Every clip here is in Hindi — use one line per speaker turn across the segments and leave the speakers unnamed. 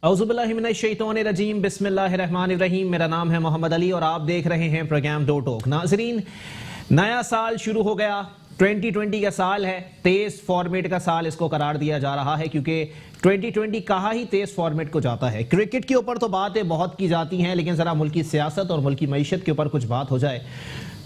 औज़ुबिल्लाहिमिनश्शैतानिर्रजीम बिस्मिल्लाहिर्रहमानिर्रहीम। मेरा नाम है मोहम्मद अली और आप देख रहे हैं प्रोग्राम दो टोक। नाजरीन, नया साल शुरू हो गया, 2020 का साल है, तेज फॉर्मेट का साल इसको करार दिया जा रहा है क्योंकि 2020 कहा ही तेज फॉर्मेट को जाता है। क्रिकेट के ऊपर तो बातें बहुत की जाती हैं, लेकिन ज़रा मुल्की सियासत और मुल्की मईशत के ऊपर कुछ बात हो जाए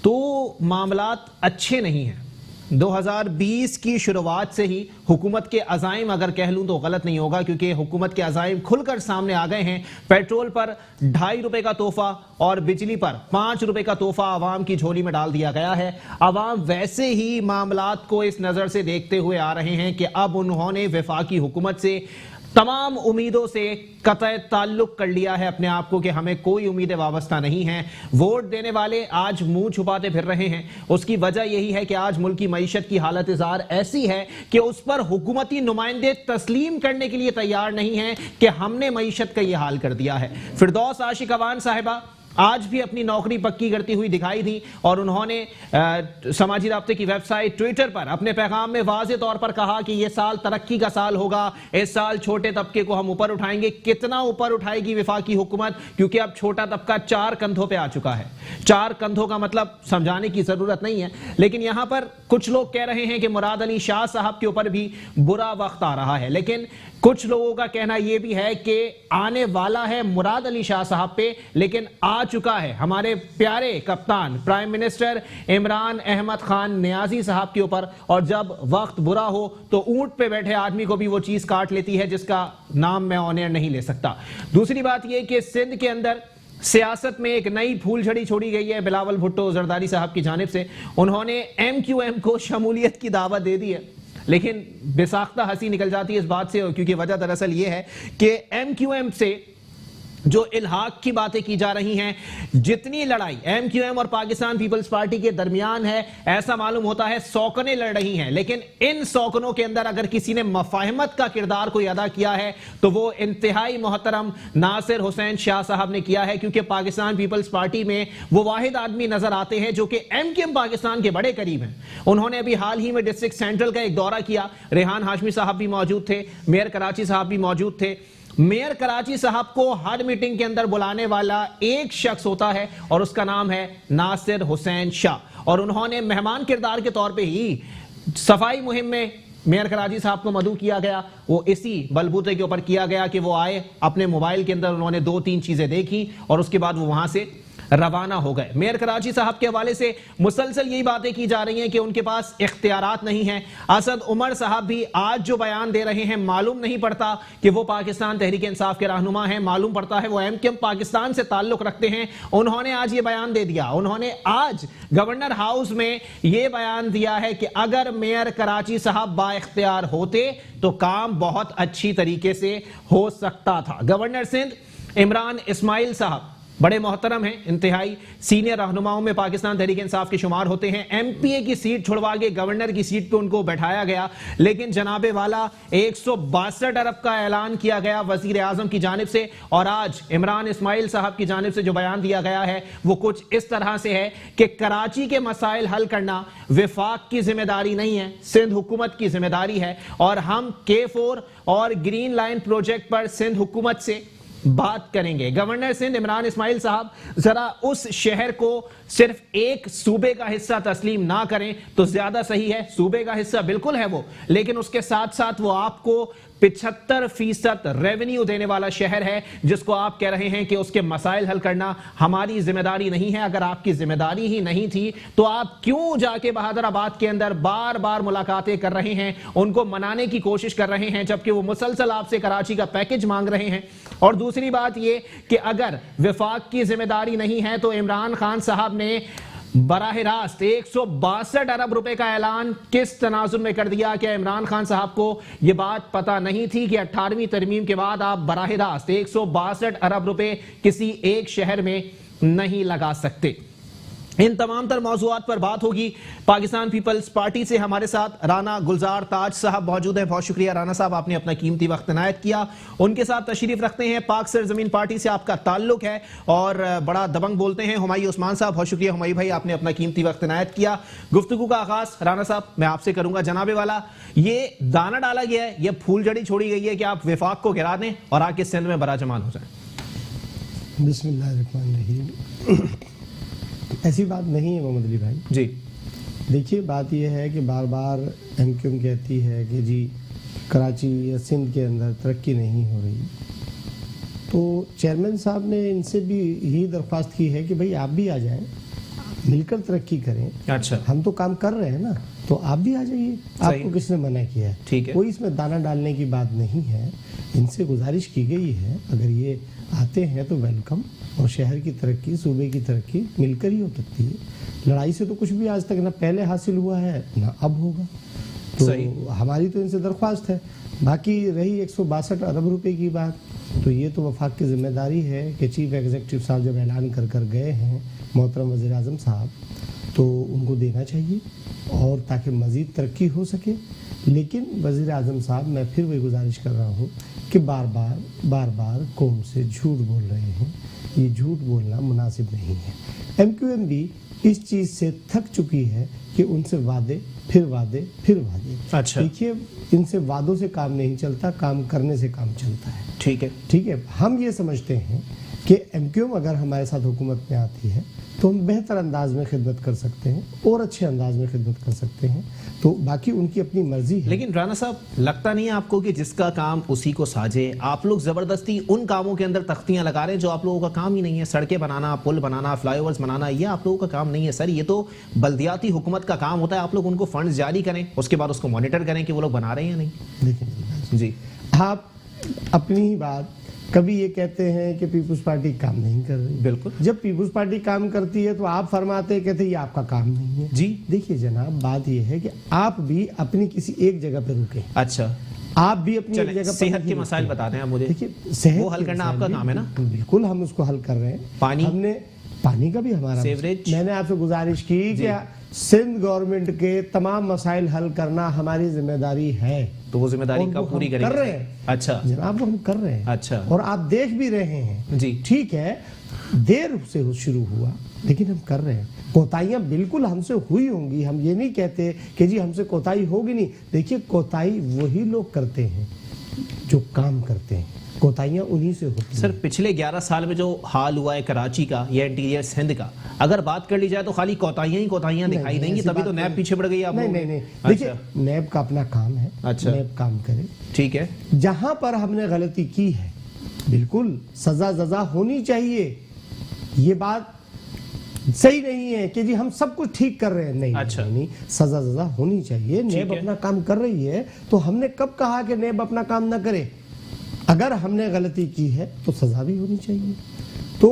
तो मामलात अच्छे नहीं हैं। 2020 की शुरुआत से ही हुकूमत के अज़ाइम, अगर कह लूं तो गलत नहीं होगा क्योंकि हुकूमत के अज़ाइम खुलकर सामने आ गए हैं। पेट्रोल पर 2.5 रुपए का तोहफा और बिजली पर 5 रुपए का तोहफा आवाम की झोली में डाल दिया गया है। आवाम वैसे ही मामलात को इस नज़र से देखते हुए आ रहे हैं कि अब उन्होंने वफाकी हुकूमत से तमाम उम्मीदों से कतई ताल्लुक कर लिया है अपने आप को कि हमें कोई उम्मीदें वाबस्ता नहीं हैं। वोट देने वाले आज मुंह छुपाते फिर रहे हैं। उसकी वजह यही है कि आज मुल्क की मईशत की हालत ज़ार ऐसी है कि उस पर हुकूमती नुमाइंदे तस्लीम करने के लिए तैयार नहीं हैं कि हमने मईशत का यह हाल कर दिया है। फिरदौस आशिक अवान साहिबा आज भी अपनी नौकरी पक्की करती हुई दिखाई दी और उन्होंने समाजी राब्ते की वेबसाइट ट्विटर पर अपने पैगाम में वाज़े तौर पर कहा कि यह साल तरक्की का साल होगा, इस साल छोटे तबके को हम ऊपर उठाएंगे। कितना ऊपर उठाएगी वफाकी हुकूमत, क्योंकि अब छोटा तबका 4 कंधों पे आ चुका है। 4 कंधों का मतलब समझाने की जरूरत नहीं है, लेकिन यहां पर कुछ लोग कह रहे हैं कि मुराद अली शाह साहब के ऊपर भी बुरा वक्त आ रहा है, लेकिन कुछ लोगों का कहना यह भी है कि आने वाला है मुराद अली शाह साहब पे, लेकिन आ चुका है हमारे प्यारे कप्तान प्राइम मिनिस्टर इमरान अहमद खान नियाजी साहब के ऊपर। और जब वक्त बुरा हो तो ऊंट पे बैठे आदमी को भी वो चीज काट लेती है जिसका नाम मैं ऑन एयर नहीं ले सकता। दूसरी बात यह कि सिंध के अंदर सियासत में एक नई फूलझड़ी छोड़ी गई है बिलावल भुट्टो जरदारी साहब की जानिब से। उन्होंने MQM को शमूलियत की दावत दे दी है, लेकिन बेसाख्ता हंसी निकल जाती है इस बात से, क्योंकि वजह दरअसल ये है कि MQM से जो इल्हाक की बातें की जा रही हैं, जितनी लड़ाई MQM और पाकिस्तान पीपल्स पार्टी के दरमियान है, ऐसा मालूम होता है सौकनें लड़ रही हैं, लेकिन इन सौकनों के अंदर अगर किसी ने मफाहमत का किरदार कोई अदा किया है तो वो इंतहाई मोहतरम नासिर हुसैन शाह साहब ने किया है, क्योंकि पाकिस्तान पीपल्स पार्टी में वो वाहिद आदमी नजर आते हैं जो कि MQM पाकिस्तान के बड़े करीब हैं। उन्होंने अभी हाल ही में डिस्ट्रिक्ट सेंट्रल का एक दौरा किया। रेहान हाशमी साहब भी मौजूद थे, मेयर कराची साहब भी मौजूद थे। मेयर कराची साहब को हर मीटिंग के अंदर बुलाने वाला एक शख्स होता है और उसका नाम है नासिर हुसैन शाह, और उन्होंने मेहमान किरदार के तौर पे ही सफाई मुहिम में मेयर कराची साहब को मदऊ किया गया। वो इसी बलबूते के ऊपर किया गया कि वो आए, अपने मोबाइल के अंदर उन्होंने 2-3 चीजें देखी और उसके बाद वो वहां से रवाना हो गए। मेयर कराची साहब के हवाले से मुसलसल यही बातें की जा रही हैं कि उनके पास इख्तियारात नहीं हैं। असद उमर साहब भी आज जो बयान दे रहे हैं, मालूम नहीं पड़ता कि वो पाकिस्तान तहरीक इंसाफ के रहनुमा हैं, मालूम पड़ता है वो MQM पाकिस्तान से ताल्लुक रखते हैं। उन्होंने आज ये बयान दे दिया, उन्होंने आज गवर्नर हाउस में ये बयान दिया है कि अगर मेयर कराची साहब बाइख्तियार होते तो काम बहुत अच्छी तरीके से हो सकता था। गवर्नर सिंध इमरान इस्माइल साहब बड़े मोहतरम हैं, इंतहाई सीनियर रहनुमाओं में पाकिस्तान तहरीक इंसाफ के शुमार होते हैं। MPA की सीट छुड़वा के गवर्नर की सीट पे उनको बैठाया गया, लेकिन जनाबे वाला 162 अरब का ऐलान किया गया वजीर आजम की जानिब से, और आज इमरान इस्माइल साहब की जानिब से जो बयान दिया गया है वो कुछ इस तरह से है कि कराची के मसाइल हल करना विफाक की जिम्मेदारी नहीं है, सिंध हुकूमत की जिम्मेदारी है, और हम K4 और ग्रीन लाइन प्रोजेक्ट पर सिंध हुकूमत से बात करेंगे। गवर्नर सिंध इमरान इस्माइल साहब जरा उस शहर को सिर्फ एक सूबे का हिस्सा तस्लीम ना करें तो ज्यादा सही है। सूबे का हिस्सा बिल्कुल है वो, लेकिन उसके साथ साथ वो आपको 75% रेवेन्यू देने वाला शहर है, जिसको आप कह रहे हैं कि उसके मसाइल हल करना हमारी जिम्मेदारी नहीं है। अगर आपकी जिम्मेदारी ही नहीं थी तो आप क्यों जाके बहादुराबाद के अंदर बार बार मुलाकातें कर रहे हैं, उनको मनाने की कोशिश कर रहे हैं, जबकि वो मुसलसल आपसे कराची का पैकेज मांग रहे हैं। और दूसरी बात यह कि अगर विफाक की जिम्मेदारी नहीं है तो इमरान खान साहब ने बराह रास्त 162 अरब रुपए का ऐलान किस तनाजुर में कर दिया? क्या इमरान खान साहब को यह बात पता नहीं थी कि 18वीं तरमीम के बाद आप बराह रास्त 162 अरब रुपए किसी एक शहर में नहीं लगा सकते? इन तमाम तर मौजूआत पर बात होगी। पाकिस्तान पीपल्स पार्टी से हमारे साथ राना गुलजार ताज साहब मौजूद हैं। बहुत शुक्रिया राना साहब, आपने अपना कीमती वक्त इनायत किया। उनके साथ तशरीफ रखते हैं। पाक सरजमीन पार्टी से आपका ताल्लुक है और बड़ा दबंग बोलते हैं, हुमायूं उस्मान साहब। बहुत शुक्रिया हुमायूं भाई, आपने अपना कीमती वक्त इनायत किया। गुफ्तगू का आगाज राना साहब मैं आपसे करूंगा। जनाबे वाला, ये दाना डाला गया है, ये फूल जड़ी छोड़ी गई है कि आप विफाक को गिरा दें और आके सिंध में बराजमान हो जाए।
बिस्मिल्लाहिर्रहमानिर्रहीम। ऐसी बात नहीं है मोहम्मद अली भाई
जी।
देखिए, बात यह है कि बार बार एमक्यूएम कहती है कि जी कराची या सिंध के अंदर तरक्की नहीं हो रही, तो चेयरमैन साहब ने इनसे भी यही दरख्वास्त की है कि भाई आप भी आ जाएं, मिलकर तरक्की करें।
अच्छा,
हम तो काम कर रहे हैं ना, तो आप भी आ जाइए। आपको किसने मना किया है?
ठीक है,
कोई इसमें दाना डालने की बात नहीं है। इनसे गुजारिश की गई है, अगर ये आते हैं तो वेलकम। और शहर की तरक्की, सूबे की तरक्की मिलकर ही हो सकती है। लड़ाई से तो कुछ भी आज तक ना पहले हासिल हुआ है ना अब होगा। तो हमारी तो इनसे दरख्वास्त है। बाकी रही 162 अरब रुपए की बात, तो ये तो वफाक की जिम्मेदारी है कि चीफ एग्जीक्यूटिव साहब जब ऐलान कर गए हैं मोहतरम वज़ीर आज़म साहब, तो उनको देना चाहिए और ताकि मज़ीद तरक्की हो सके। लेकिन वज़ीर आज़म साहब, मैं फिर वही गुजारिश कर रहा हूँ कि बार बार कौम से झूठ बोल रहे हैं। ये झूठ बोलना मुनासिब नहीं है। एमक्यूएम भी इस चीज़ से थक चुकी है कि उनसे वादे फिर वादे फिर वादे।
अच्छा,
देखिए, इनसे वादों से काम नहीं चलता, काम करने से काम चलता है। ठीक है। हम ये समझते हैं कि एमक्यूएम अगर हमारे साथ हुकूमत में आती है तो हम बेहतर अंदाज में खिदमत कर सकते हैं और अच्छे अंदाज में खिदमत कर सकते हैं। तो बाकी उनकी अपनी मर्जी है।
लेकिन राना साहब, लगता नहीं है आपको कि जिसका काम उसी को साजे? आप लोग जबरदस्ती उन कामों के अंदर तख्तियां लगा रहे हैं जो आप लोगों का काम ही नहीं है। सड़कें बनाना, पुल बनाना, फ्लाईओवर्स बनाना, ये आप लोगों का काम नहीं है सर। ये तो बल्दियाती हुकूमत का काम होता है। आप लोग उनको फंड जारी करें, उसके बाद उसको मॉनिटर करें कि वो लोग बना रहे हैं या नहीं।
देखिए
जी,
आप अपनी ही बात, कभी ये कहते हैं कि पीपुल्स पार्टी काम नहीं कर रही।
बिल्कुल,
जब पीपुल्स पार्टी काम करती है तो आप फरमाते कहते ये आपका काम नहीं है।
जी
देखिए जनाब, बात ये है कि आप भी अपनी किसी एक जगह पे रुके।
अच्छा,
आप भी अपनी एक जगह पर
सेहत के मसाइल बता दें आप मुझे।
देखिए, सेहत
वो हल करना आपका काम है ना?
बिल्कुल, हम उसको हल कर रहे हैं। पानी का भी हमारा
सीवरेज।
मैंने आपसे गुजारिश की कि सिंध गवर्नमेंट के तमाम मसाइल हल करना हमारी जिम्मेदारी है।
तो वो जिम्मेदारी कब पूरी करेंगे?
कर रहे हैं।
अच्छा
जनाब, वो हम कर रहे हैं।
अच्छा,
और आप देख भी रहे हैं।
जी
ठीक है, देर से शुरू हुआ लेकिन हम कर रहे हैं। कोताहियां बिल्कुल हमसे हुई होंगी, हम ये नहीं कहते कि जी हमसे कोताही होगी नहीं। देखिए, कोताही वही लोग करते हैं जो काम करते हैं, कोताहियां उन्हीं से होती हैं।
सर, पिछले 11 साल में जो हाल हुआ है कराची का या इंटीरियर सिंध का, अगर बात कर ली जाए तो खाली कोताहियां ही कोताहियां दिखाई देंगी। तभी तो नैब पीछे पड़ गई आप लोगों।
नहीं। देखिए, नैब का अपना काम है।
अच्छा,
नैब काम करे।
ठीक है।
जहां पर हमने गलती की है, बिल्कुल सजा होनी चाहिए। ये बात सही नहीं है कि जी हम सब कुछ ठीक कर रहे हैं। नहीं,
अच्छा,
नहीं, सजा होनी चाहिए। नैब अपना काम कर रही है, तो हमने कब कहा कि नैब अपना काम ना करे? अगर हमने गलती की है तो सजा भी होनी चाहिए। तो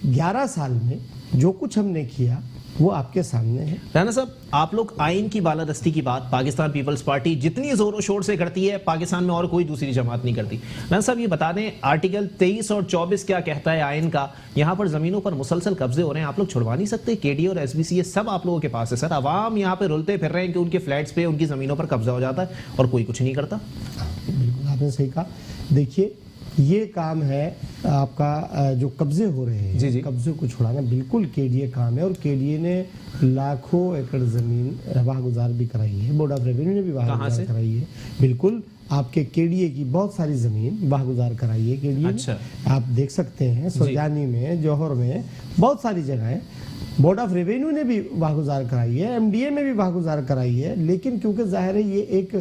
11 साल में जो कुछ हमने किया वो आपके सामने है।
राना साहब, आप लोग आइन की बालादस्ती की बात पाकिस्तान पीपल्स पार्टी जितनी जोरों शोर से करती है, पाकिस्तान में और कोई दूसरी जमात नहीं करती। राना साहब, ये बता दें, आर्टिकल 23 और 24 क्या कहता है आइन का? यहाँ पर जमीनों पर मुसलसल कब्जे हो रहे हैं, आप लोग छुड़वा नहीं सकते? केडी और एसबीसी ये सब आप लोगों के पास है सर। अवाम यहाँ पे रुलते फिर रहे हैं कि उनके फ्लैट्स पे, उनकी जमीनों पर कब्जा हो जाता है और कोई कुछ नहीं करता।
बिल्कुल, आपने सही कहा। देखिए, ये काम है आपका, जो कब्जे हो रहे हैं,
जी।
कब्जे को छुड़ाना बिल्कुल केडीए काम है। और केडीए ने लाखों एकड़ जमीन वाहगुजार भी कराई है, बोर्ड ऑफ रेवेन्यू ने भी वाहगुजार कराई है। बिल्कुल, आपके केडीए की बहुत सारी जमीन वाहगुजार कराई है केडीए।
अच्छा,
आप देख सकते हैं सुरजानी में, जौहर में, बहुत सारी जगहें बोर्ड ऑफ रेवेन्यू ने भी वाहगुजार कराई है, एमडीए में भी वाहगुजार कराई है। लेकिन क्योंकि जाहिर है ये एक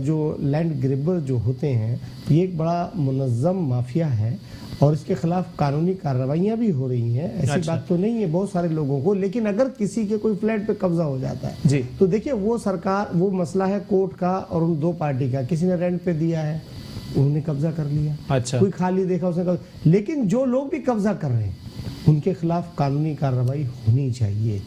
जो लैंड ग्रिबर जो होते हैं, ये एक बड़ा मुनज़्ज़म माफिया है और इसके खिलाफ कानूनी कार्रवाइयाँ भी हो रही हैं। ऐसी बात तो नहीं है बहुत सारे लोगों को। लेकिन अगर किसी के कोई फ्लैट पे कब्जा हो जाता है
जी,
तो देखिए, वो सरकार, वो मसला है कोर्ट का और उन दो पार्टी का। किसी ने रेंट पे दिया है, उन्होंने कब्जा कर लिया।
अच्छा,
कोई खाली देखा उसने कब्जा। लेकिन जो लोग भी कब्जा कर रहे हैं उनके खिलाफ कानूनी कार्रवाई होनी चाहिए।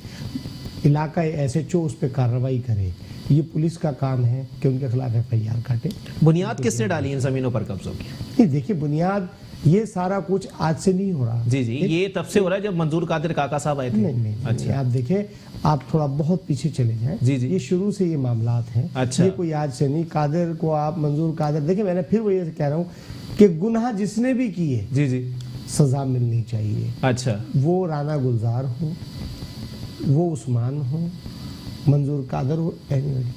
इलाका एसएचओ उस पर कार्रवाई करे। ये पुलिस का काम है कि उनके खिलाफ एफआईआर काटे।
बुनियाद किसने डाली इन जमीनों पर कब्जों की?
देखिए, बुनियाद ये सारा कुछ आज से नहीं हो रहा।
जी जी, ये तब से हो रहा है जब मंजूर कादिर काका साहब आए थे।
नहीं,
अच्छा,
आप देखें, आप थोड़ा बहुत पीछे चले जाएं।
जी जी,
ये शुरू से ये मामलात हैं।
अच्छा,
ये कोई आज से नहीं। कादिर को आप मंजूर कादिर देखिए, मैंने फिर वो ये कह रहा हूँ कि गुनाह जिसने भी किए
जी जी,
सजा मिलनी चाहिए।
अच्छा,
वो राना गुलजार हो, वो उस्मान हो, मंजूर कादिर हो,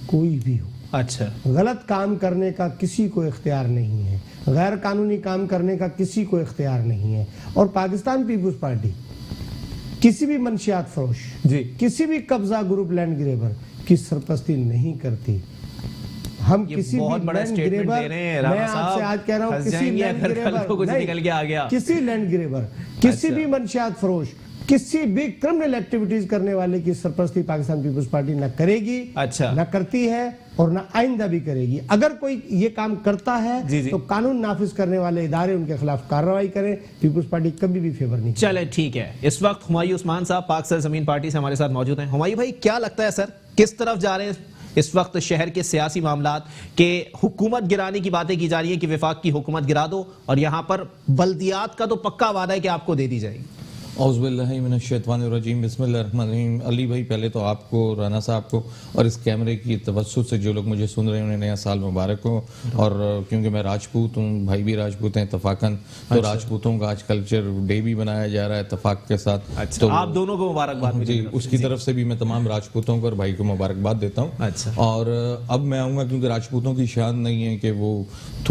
कोई भी हो,
अच्छा,
गलत काम करने का किसी को इख्तियार नहीं है, गैर कानूनी काम करने का किसी को इख्तियार नहीं है। और पाकिस्तान पीपुल्स पार्टी किसी भी मंशियात फरोश
जी,
किसी भी कब्जा ग्रुप लैंड ग्रेबर की सरपरस्ती नहीं करती। हम किसी भी लैंड ग्रेबर, मैं आपसे आज कह रहा हूँ, किसी लैंड ग्रेबर, किसी लैंड ग्रेबर, किसी भी मंशियात फरोश, किसी भी क्रिमिनल एक्टिविटीज करने वाले की सरपरस्ती पाकिस्तान पीपुल्स पार्टी न करेगी,
अच्छा,
न करती है और न आइंदा भी करेगी। अगर कोई ये काम करता है
जी जी,
तो कानून नाफिज करने वाले इदारे उनके खिलाफ कार्रवाई करें। पीपुल्स पार्टी कभी भी फेवर नहीं।
चले ठीक है, इस वक्त हुमायूं उस्मान साहब पाक सरजमीन पार्टी से हमारे साथ मौजूद हैं। हुमायूं भाई, क्या लगता है सर, किस तरफ जा रहे हैं इस वक्त शहर के सियासी मामलात के? हुकूमत गिराने की बातें की जा रही है कि विफाक की हुकूमत गिरा दो, और यहां पर बल्दियात का तो पक्का वादा है कि आपको दे दी जाएगी।
औज़ुबिल्लाहिमिनश्शैतानिर्रजीम, बिस्मिल्लाहिर्रहमानिर्रहीम। अली भाई, पहले तो आपको, राना साहब को और इस कैमरे की तवज्जुह से जो लोग मुझे सुन रहे हैं उन्हें नया साल मुबारक हो। और क्योंकि मैं राजपूत हूँ, भाई भी राजपूत हैं इत्तफाकन, तो राजपूतों का आज कल्चर डे भी बनाया जा रहा है इत्तफाक के साथ।
अच्छा,
तो
आप दोनों को मुबारकबाद
जी, उसकी तरफ से भी मैं तमाम राजपूतों को और भाई को मुबारकबाद देता हूँ।
अच्छा,
और अब मैं आऊँगा, क्योंकि राजपूतों की शान नहीं है कि वो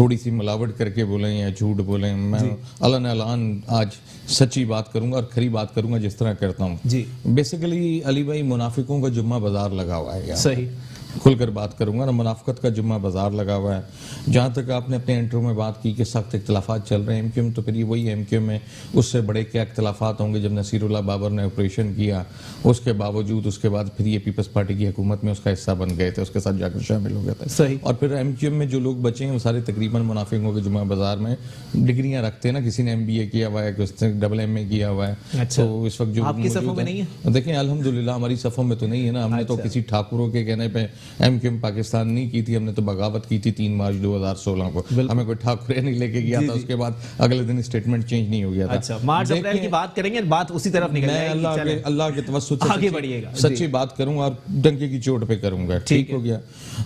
थोड़ी सी मिलावट करके बोलें या झूठ बोलें। मैं अलन अलान आज सच्ची बात करूंगा और खरी बात करूंगा जिस तरह करता हूं
जी।
बेसिकली अली भाई, मुनाफिकों का जुम्मा बाजार लगा हुआ है यार।
सही,
खुलकर बात करूंगा ना, मुनाफिकत का जुम्मा बाजार लगा हुआ है। जहां तक आपने अपने इंट्रो में बात की कि सख्त इख्तलाफात चल रहे हैं एमक्यूएम, तो फिर ये वही एमक्यूएम में उससे बड़े क्या इख्तलाफात होंगे जब नसीरुल्लाह बाबर ने ऑपरेशन किया, उसके बावजूद उसके बाद फिर ये पीपल्स पार्टी की हुकूमत में उसका हिस्सा बन गए थे, उसके साथ जाकर शामिल हो गए थे।
सही।
और फिर एमक्यूएम में जो लोग बचे हैं वो सारे तकरीबन मुनाफिकों के जुम्मा बाजार में डिग्रियां रखते हैं ना, किसी ने MBA किया हुआ है, किसी ने AA किया हुआ है।
अच्छा,
तो इस वक्त जो
आपकी सफों में नहीं है?
देखें, अल्हम्दुलिल्लाह हमारी सफों में तो नहीं है ना। हमने तो किसी ठाकुरों के कहने पे एमक्यूएम पाकिस्तान नहीं की थी, हमने तो बगावत की थी 3 मार्च 2016 को। हमें कोई ठाकुरे नहीं लेके गया था, उसके बाद अगले दिन स्टेटमेंट चेंज नहीं हो गया था।
अच्छा, मार्च अप्रैल की बात करेंगे, बात उसी तरफ निकल जाएगी।
अल्लाह के तवस्सुत से
आगे बढ़िएगा,
सच्ची बात करूंगा और डंके की चोट पे करूंगा। ठीक हो गया।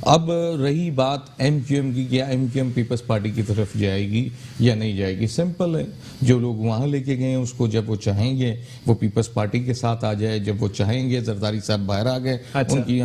अब रही बात एमक्यूएम की, क्या एमक्यूएम पीपल्स पार्टी की तरफ जाएगी या नहीं जाएगी? सिंपल है, जो लोग वहां लेके गए हैं उसको जब वो चाहेंगे वो पीपल्स पार्टी के साथ आ जाए, जब वो चाहेंगे जरदारी साहब बाहर आ गए। अच्छा। उनकी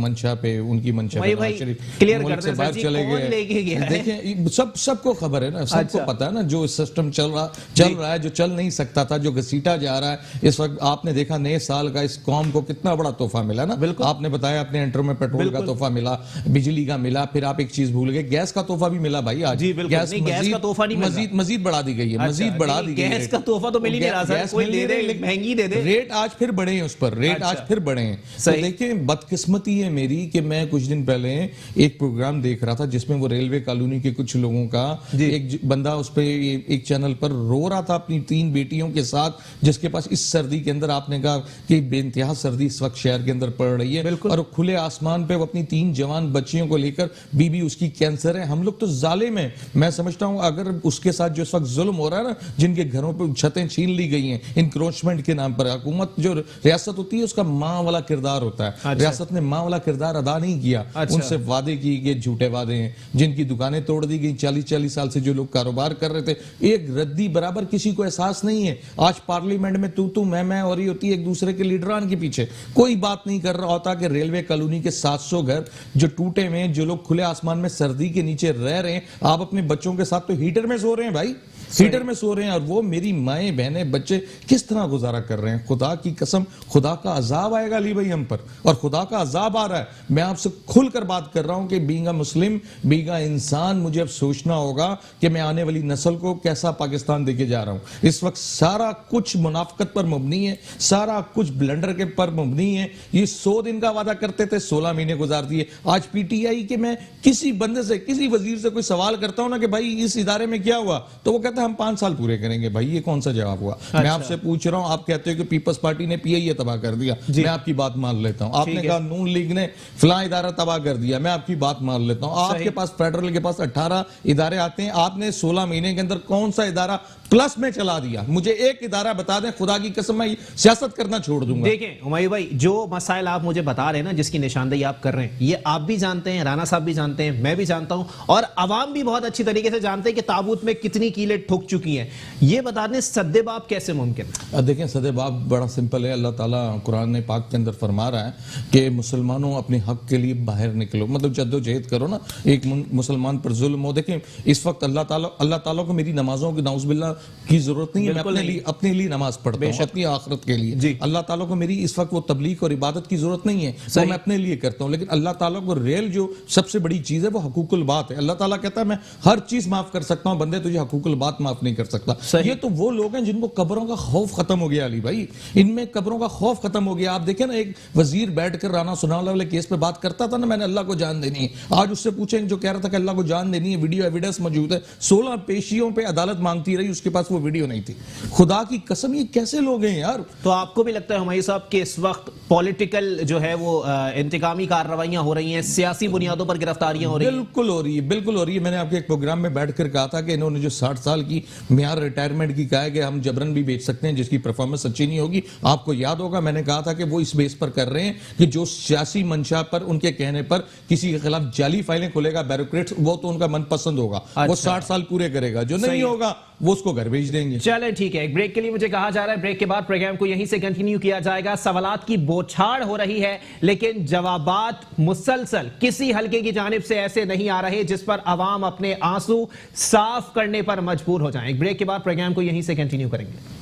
मंशा पे, उनकी मंशा पे
क्लियर कर
से बाहर चले गए। देखिए, सबको खबर है ना, सबको पता है ना, जो सिस्टम चल रहा है, जो चल नहीं सकता था, जो घसीटा जा रहा है इस वक्त। आपने देखा नए साल का इस कौम को कितना बड़ा तोहफा मिला ना। आपने बताया अपने इंट्रो में, पेट्रोल का तोहफा मिला, बिजली का मिला, फिर आप एक चीज भूल गए, गैस का तोहफा भी मिला भाई आज।
गैस का तोहफा नहीं,
मजीद बढ़ा दी गई है, मजीद बढ़ा दी गई है।
गैस का तोहफा तो मिल ही नहीं रहा सर, कोई दे दे, महंगी दे दे।
रेट आज फिर बढ़े हैं, उस पर रेट आज फिर बढ़े हैं। तो देखिए, बदकिस्मती है मेरी कि मैं कुछ दिन पहले एक प्रोग्राम देख रहा था जिसमें वो रेलवे कॉलोनी के कुछ लोगों का एक बंदा उस पे एक चैनल पर रो रहा था अपनी 3 बेटियों के साथ, जिसके पास इस सर्दी के अंदर, आपने कहा कि बेइंतहा सर्दी इस वक्त शहर के अंदर पड़ रही है, और खुले आसमान पे वो अपनी 3 जवान बच्चियों को लेकर, बीबी उसकी कैंसर है। हम लोग तो जालिम हैं। मैं समझता हूं अगर उसके साथ जो इस वक्त जुल्म हो रहा है ना, जिनके घरों पे छतें छीन ली गई हैं इंक्रोचमेंट के नाम पर, हुकूमत जो रियासत होती है उसका माँ वाला किरदार होता है। अच्छा। रियासत ने माँ वाला किरदार अदा नहीं किया। अच्छा। उनसे वादे किए गए झूठे वादे हैं, जिनकी दुकानें तोड़ दी गई, 40-40 साल से जो लोग कारोबार कर रहे थे, एक रद्दी बराबर किसी को एहसास नहीं है। आज पार्लियामेंट में तू मैं हो रही होती है एक दूसरे के लीडरान के पीछे, कोई बात नहीं कर रहा होता कि रेलवे कॉलोनी के 700 घर जो टूटे हुए, जो लोग खुले आसमान में सर्दी के नीचे रह रहे हैं, आप अपने बच्चों के साथ तो हीटर में सो रहे हैं भाई, हीटर में सो रहे हैं, और वो मेरी माएं बहनें बच्चे किस तरह गुजारा कर रहे हैं। खुदा की कसम, खुदा का अजाब आएगा अली भाई हम पर, और खुदा का अजाब आ रहा है। मैं आपसे खुलकर बात कर रहा हूं कि being a Muslim, being a इंसान, मुझे अब सोचना होगा कि मैं आने वाली नस्ल को कैसा पाकिस्तान देके जा रहा हूं। इस वक्त सारा कुछ मुनाफिकत पर मबनी है, सारा कुछ ब्लंडर के पर मबनी है। ये 100 दिन का वादा करते थे, 16 महीने गुजार दिए। आज PTI के मैं किसी बंदे से, किसी वजीर से कोई सवाल करता हूं ना कि भाई इस इदारे में क्या हुआ, तो वो कहता कहता है हम 5 साल पूरे करेंगे। भाई ये कौन सा जवाब हुआ? मैं आपसे पूछ रहा हूं, आप कहते हो कि पीपल्स पार्टी ने पीआईए तबाह कर दिया, मैं आपकी बात मान लेता हूं। आपने कहा नून लीग ने फलां इदारा तबाह कर दिया, मैं आपकी बात मान लेता हूं। आपके पास फेडरल के पास 18 इदारे आते हैं, आपने 16 महीने के अंदर कौन सा इदारा प्लस में चला दिया? मुझे एक इदारा बता दें, खुदा की कसम मैं सियासत करना छोड़ दूंगा।
देखें हुमायूं भाई, जो मसाइल आप मुझे बता रहे हैं ना, जिसकी निशानदेही आप कर रहे हैं, ये आप भी जानते हैं, राणा साहब भी जानते हैं, मैं भी जानता हूं, और अवाम भी बहुत अच्छी तरीके से जानते हैं कि ताबूत में कितनी कीलें ठुक चुकी हैं। ये बता दें सद्देबाब कैसे मुमकिन है?
देखें सद्देबाब बड़ा सिंपल है। अल्लाह ताला कुरान ने पाक के अंदर फरमा रहा है कि मुसलमानों अपने हक के लिए बाहर निकलो, मतलब जद्दोजहद करो ना, एक मुसलमान पर जुल्म हो। देखें इस वक्त अल्लाह ताला को मेरी नमाजों की नाउज़ुबिल्लाह की जरूरत नहीं है, मैं अपने लिए नमाज पढ़ता हूं, अपनी आखिरत के लिए। अल्लाह ताला को मेरी इस वक्त वो तबलीग और इबादत की जरूरत नहीं है, वो मैं अपने लिए करता हूं। लेकिन अल्लाह ताला को रियल जो सबसे बड़ी चीज है वो हकूकुल बात है। अल्लाह ताला कहता है मैं हर चीज माफ कर सकता हूं, बंदे तुझे हकूकुल बात माफ नहीं कर सकता। ये तो वो लोग हैं जिनको कब्रों का खौफ खत्म हो गया। अली भाई, इनमें कब्रों का खौफ खत्म हो गया। आप देखें ना, एक वजीर बैठकर राना सुनावला वाले केस पे बात करता था ना, मैंने अल्लाह को जान देनी है। आज उससे पूछें जो कह रहा था कि अल्लाह को जान देनी है, वीडियो एविडेंस मौजूद है, 16 पेशियों पे अदालत मांगती रही, उसके पास वो वीडियो नहीं थी। खुदा की कसम, ये कैसे लोग हैं यार?
तो आपको भी लगता है हुमायूं साहब कि इस वक्त पॉलिटिकल जो है वो इंतकामी कार्रवाइयां हो रही हैं, सियासी बुनियादों पर गिरफ्तारियां हो रही हैं?
बिल्कुल हो रही है, बिल्कुल हो रही है। मैंने आपके एक प्रोग्राम में बैठकर कहा था कि इन्होंने जो 60 साल की मियार रिटायरमेंट की कहा है कि हम जबरन भी बेच सकते हैं जिसकी परफॉर्मेंस अच्छी नहीं होगी। आपको याद होगा मैंने कहा था कि वो इस बेस पर कर रहे हैं कि जो सियासी मंशा पर उनके कहने पर किसी के खिलाफ जाली फाइलें खोलेगा ब्यूरोक्रेट्स, वो तो उनका मनपसंद होगा, वो 60 साल पूरे करेगा। जो नहीं होगा वो उसको घर भेज देंगे।
चले ठीक है, एक ब्रेक के लिए मुझे कहा जा रहा है, ब्रेक के बाद प्रोग्राम को यहीं से कंटिन्यू किया जाएगा। सवालात की बौछार हो रही है, लेकिन जवाबात मुसलसल किसी हलके की जानिब से ऐसे नहीं आ रहे जिस पर अवाम अपने आंसू साफ करने पर मजबूर हो जाएं। एक ब्रेक के बाद प्रोग्राम को यहीं से कंटिन्यू करेंगे।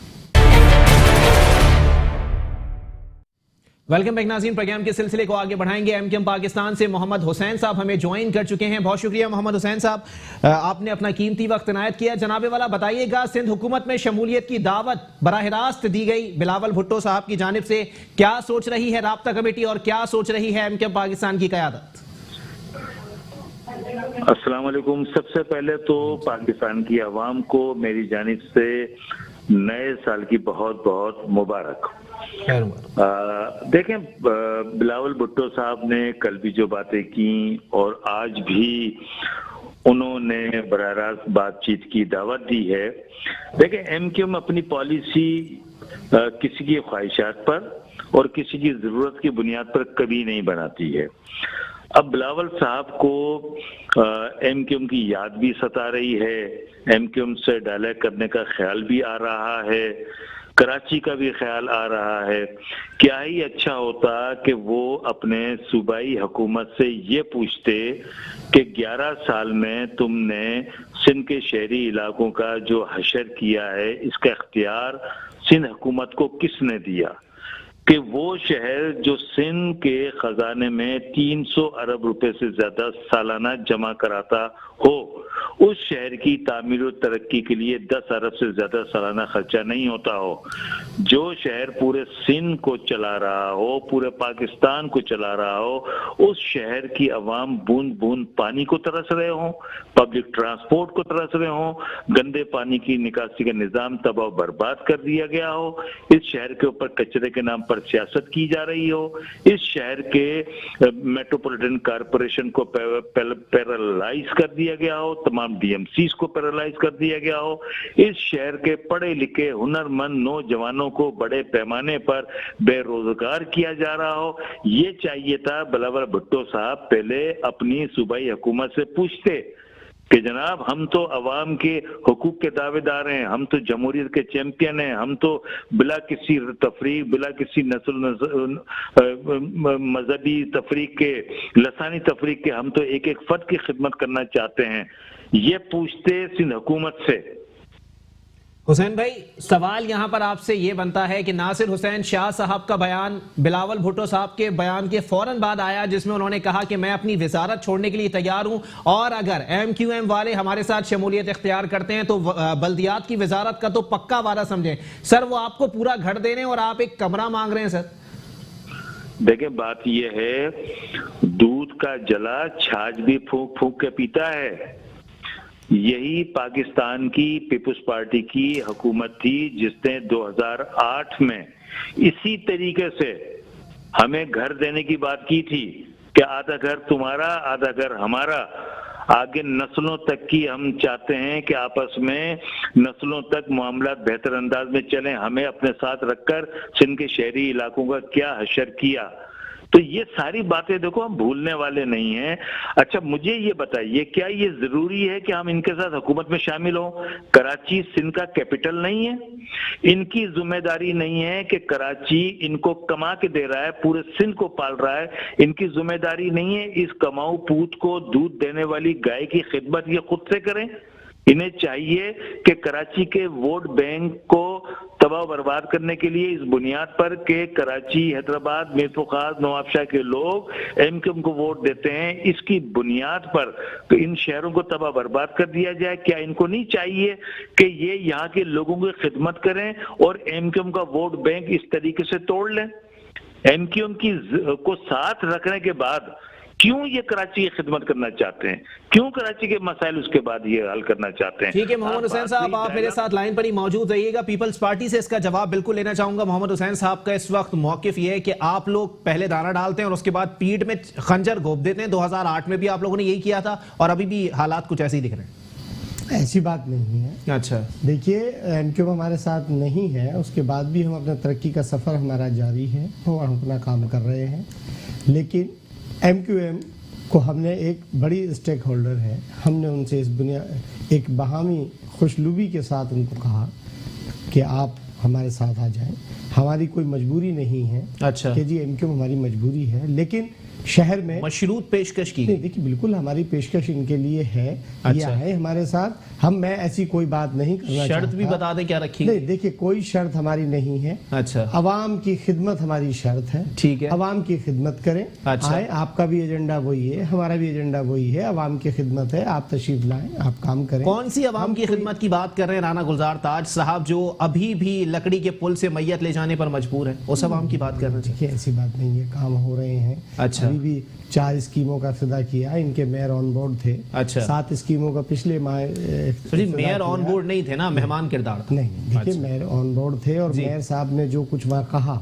वेलकम बैक नाज़रीन, प्रोग्राम के सिलसिले को आगे बढ़ाएंगे। एमक्यूएम पाकिस्तान से मोहम्मद हुसैन साहब हमें ज्वाइन कर चुके हैं। बहुत शुक्रिया मोहम्मद हुसैन साहब, आपने अपना कीमती वक्त इनायत किया। जनाबे वाला बताइएगा, सिंध हुकूमत में शमूलियत की दावत बराह रास्त दी गई बिलावल भुट्टो साहब की जानिब से, क्या सोच रही है राब्ता कमेटी और क्या सोच रही है एमक्यूएम पाकिस्तान की क़यादत?
अस्सलाम वालेकुम। सबसे पहले तो पाकिस्तान की आवाम को मेरी जानिब से नए साल की बहुत बहुत मुबारक। देखें, बिलावल भुट्टो साहब ने कल भी जो बातें की और आज भी उन्होंने बराह रास्त बातचीत की दावत दी है। देखें, एमक्यूएम अपनी पॉलिसी किसी की ख्वाहिशात पर और किसी की जरूरत की बुनियाद पर कभी नहीं बनाती है। अब बिलावल साहब को एमक्यूएम की याद भी सता रही है, एमक्यूएम से डायलॉग करने का ख्याल भी आ रहा है, कराची का भी ख्याल आ रहा है। क्या ही अच्छा होता कि वो अपने सूबाई हुकूमत से ये पूछते कि 11 साल में तुमने सिंध के शहरी इलाकों का जो हशर किया है, इसका इख्तियार सिंध हुकूमत को किसने दिया, कि वो शहर जो सिंध के खजाने में 300 अरब रुपए से ज्यादा सालाना जमा कराता हो, उस शहर की तामीर और तरक्की के लिए 10 अरब से ज्यादा सालाना खर्चा नहीं होता हो। जो शहर पूरे सिंध को चला रहा हो, पूरे पाकिस्तान को चला रहा हो, उस शहर की आवाम बूंद बूंद पानी को तरस रहे हो, पब्लिक ट्रांसपोर्ट को तरस रहे हो, गंदे पानी की निकासी का निजाम तबाह बर्बाद कर दिया गया हो, इस शहर के ऊपर कचरे के नाम पर सियासत की जा रही हो, इस शहर के मेट्रोपॉलिटन कॉरपोरेशन को पैरालाइज कर दिया गया हो, तमाम डीएमसीज को पैरालाइज कर दिया गया हो, इस शहर के पढ़े लिखे हुनरमंद नौजवानों को बड़े पैमाने पर बेरोजगार किया जा रहा हो। ये चाहिए था बिलावल भुट्टो साहब पहले अपनी सूबाई हुकूमत से पूछते कि जनाब, हम तो अवाम के हुकूक के दावेदार हैं, हम तो जमहूरियत के चैंपियन हैं, हम तो बिला किसी तफरीक, बिला किसी मजहबी तफरीक के, लसानी तफरीक के, हम तो एक एक फर्द की खिदमत करना चाहते हैं। ये पूछते सिंध हुकूमत से।
हुसैन भाई, सवाल यहां पर आपसे यह बनता है कि नासिर हुसैन शाह साहब का बयान बिलावल भुट्टो साहब के बयान के फौरन बाद आया, जिसमें उन्होंने कहा कि मैं अपनी वजारत छोड़ने के लिए तैयार हूं और अगर एमक्यूएम वाले हमारे साथ शमूलियत इख्तियार करते हैं तो बल्दियात की वजारत का तो पक्का वादा समझें। सर, वो आपको पूरा घर दे रहे हैं और आप एक कमरा मांग रहे हैं। सर
देखिए, बात यह है, दूध का जला छाछ भी फूंक फूंक के पीता है। यही पाकिस्तान की पीपुल्स पार्टी की हुकूमत थी जिसने 2008 में इसी तरीके से हमें घर देने की बात की थी कि आधा घर तुम्हारा आधा घर हमारा, आगे नस्लों तक की हम चाहते हैं कि आपस में नस्लों तक मामला बेहतर अंदाज में चलें, हमें अपने साथ रखकर सिंध के शहरी इलाकों का क्या हशर किया। तो ये सारी बातें देखो हम भूलने वाले नहीं हैं। अच्छा मुझे ये बताइए, क्या ये जरूरी है कि हम इनके साथ हुकूमत में शामिल हों? कराची सिंध का कैपिटल नहीं है, इनकी जिम्मेदारी नहीं है कि कराची इनको कमा के दे रहा है, पूरे सिंध को पाल रहा है, इनकी जिम्मेदारी नहीं है इस कमाऊ पूत को दूध देने वाली गाय की खिदमत ये खुद से करें। इन्हें चाहिए कि कराची के वोट बैंक को तबाह बर्बाद करने के लिए इस बुनियाद पर कि कराची, हैदराबाद, मीर फुखार, नवाबशाह के लोग एमक्यूएम को वोट देते हैं, इसकी बुनियाद पर तो इन शहरों को तबाह बर्बाद कर दिया जाए। क्या इनको नहीं चाहिए कि ये यहाँ के लोगों की खिदमत करें और एमक्यूएम का वोट बैंक इस तरीके से तोड़ लें? एमक्यूएम को साथ रखने के बाद क्यों ये कराची की खिदमत करना चाहते हैं? क्यों कराची के मसाइल उसके बाद ये हल करना चाहते हैं?
ठीक है मोहम्मद हुसैन साहब, आप मेरे साथ लाइन पर ही मौजूद रहिएगा। पीपल्स पार्टी से इसका जवाब बिल्कुल लेना चाहूंगा। मोहम्मद हुसैन साहब का इस वक्त मौकिफ ये है कि आप लोग पहले दाना डालते हैं और उसके बाद पीठ में खंजर घोंप देते हैं। 2008 में भी आप लोगों ने यही किया था और अभी भी हालात कुछ ऐसे ही दिख रहे हैं।
ऐसी बात नहीं है।
अच्छा
देखिए, एमक्यूएम हमारे साथ नहीं है, उसके बाद भी हम अपना तरक्की का सफ़र हमारा जारी है और हम अपना काम कर रहे हैं। लेकिन एमक्यूएम को हमने एक बड़ी स्टेक होल्डर है, हमने उनसे इस एक बहामी खुशलुबी के साथ उनको कहा कि आप हमारे साथ आ जाएं। हमारी कोई मजबूरी नहीं है।
अच्छा
कि जी एमक्यूएम हमारी मजबूरी है, लेकिन शहर में
मशरूत पेशकश की।
नहीं, देखिए बिल्कुल हमारी पेशकश इनके लिए है।
अच्छा।
ये आए हमारे साथ, मैं ऐसी कोई बात नहीं करना
शर्त भी
चाहता।
बता दें क्या रखी?
नहीं, देखिए कोई शर्त हमारी नहीं है।
अच्छा
अवाम की खिदमत हमारी शर्त है।
ठीक है,
अवाम की खिदमत करें।
अच्छा।
आए, आपका भी एजेंडा वही है, हमारा भी एजेंडा वही है, अवाम की खिदमत है। आप तशरीफ लाएं, आप काम करें।
कौन सी अवाम की खिदमत की बात कर रहे हैं राना गुलजार ताज साहब, जो अभी भी लकड़ी के पुल से मैयत ले जाने पर मजबूर है? उस अवाम की बात कर रहे हैं?
देखिए ऐसी बात नहीं है, काम हो रहे हैं।
अच्छा।
अभी भी 4 स्कीमों का इफ्तिताह किया, इनके मेयर ऑन बोर्ड थे।
अच्छा।
7 स्कीमों का पिछले माह
मेयर ऑन बोर्ड नहीं थे ना, मेहमान किरदार था।
नहीं, देखिए
अच्छा।
मेयर ऑन बोर्ड थे और मेयर साहब ने जो कुछ वहाँ कहा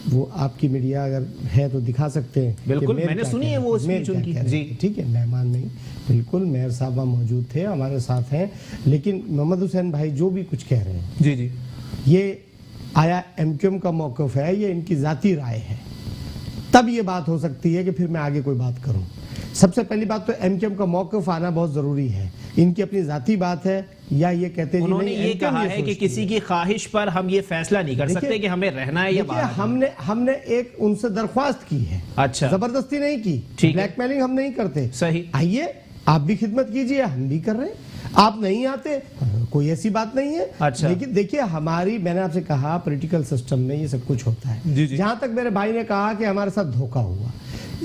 वो आपकी मीडिया अगर है तो दिखा सकते हैं।
बिल्कुल,
कि मेयर
मैंने
क्या
सुनी
कह
है
रहे
वो
थे, मेयर
स्पीच
क्या
उनकी।
कह रहे
जी।
थे। ठीक है, मेहमान नहीं, बिल्कुल मेयर साहब वहाँ मौजूद थे, हमारे साथ हैं। लेकिन मोहम्मद हुसैन भाई जो भी कुछ कह रहे हैं,
जी जी,
ये आया एमक्यूएम का मौक़िफ़ है, ये इनकी ज़ाती राय है, तब ये बात हो सकती है कि फिर मैं आगे कोई बात करूं। सबसे पहली बात तो एमक्यूएम का मौक़िफ़ आना बहुत ज़रूरी है। इनकी अपनी ज़ाती बात है या ये कहते हैं
उन्होंने ये कहा है कि किसी की ख्वाहिश पर हम ये फैसला नहीं कर सकते कि हमें रहना है या बाहर।
हमने एक उनसे दरख्वास्त की है।
अच्छा,
जबरदस्ती नहीं की, ब्लैकमेलिंग हम नहीं करते।
सही,
आइए आप भी खिदमत कीजिए, हम भी कर रहे हैं। आप नहीं आते, कोई ऐसी बात नहीं है।
अच्छा।
लेकिन देखिए मैंने आपसे कहा पॉलिटिकल सिस्टम में ये सब कुछ होता है।
जी जी।
जहां तक मेरे भाई ने कहा कि हमारे साथ धोखा हुआ,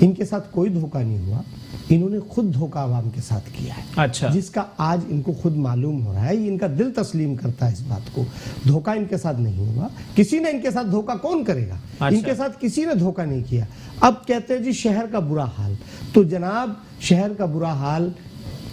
इनके साथ कोई धोखा नहीं हुआ, इन्होंने खुद धोखा आवाम के साथ किया है।
अच्छा,
जिसका आज इनको खुद मालूम हो रहा है, इनका दिल तस्लीम करता है इस बात को। धोखा इनके साथ नहीं हुआ, किसी ने इनके साथ धोखा कौन करेगा?
अच्छा।
इनके साथ किसी ने धोखा नहीं किया। अब कहते हैं जी शहर का बुरा हाल, तो जनाब शहर का बुरा हाल,